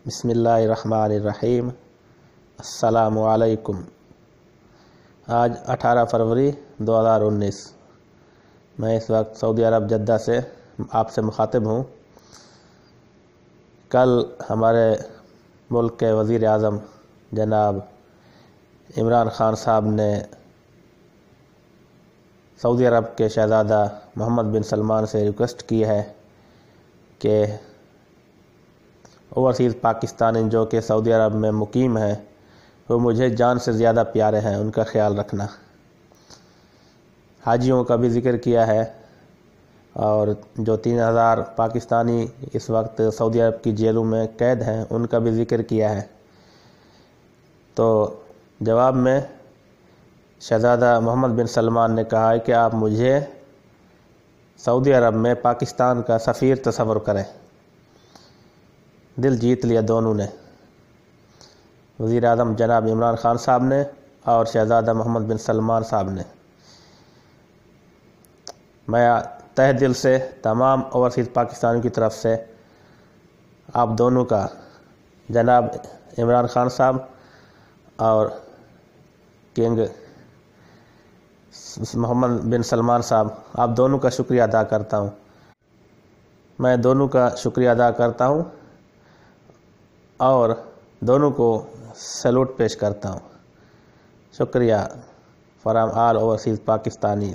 بسم اللہ الرحمن الرحیم۔ السلام علیکم۔ آج 18 فروری 2019۔ میں اس وقت سعودی عرب جدہ سے آپ سے مخاطب ہوں۔ کل ہمارے ملک کے وزیر اعظم جناب عمران خان صاحب نے سعودی عرب کے شہزادہ محمد بن سلمان سے ریکویسٹ کی ہے کہ اوورسیز پاکستانی جو کہ سعودی عرب میں مقیم ہیں وہ مجھے جان سے زیادہ پیارے ہیں، ان کا خیال رکھنا۔ حاجیوں کا بھی ذکر کیا ہے اور جو 3000 پاکستانی اس وقت سعودی عرب کی جیلوں میں قید ہیں ان کا بھی ذکر کیا ہے۔ تو جواب میں شہزادہ محمد بن سلمان نے کہا ہے کہ آپ مجھے سعودی عرب میں پاکستان کا سفیر تصور کریں۔ دل جیت لیا دونوں نے، وزیر اعظم جناب عمران خان صاحب نے اور شہزادہ محمد بن سلمان صاحب نے۔ میں تہ دل سے تمام اوورسیز پاکستانیوں کی طرف سے آپ دونوں کا، جناب عمران خان صاحب اور کنگ محمد بن سلمان صاحب، آپ دونوں کا شکریہ ادا کرتا ہوں۔ میں دونوں کا شکریہ ادا کرتا ہوں اور دونوں کو سیلوٹ پیش کرتا ہوں۔ شکریہ فرام آل اوورسیز پاکستانی۔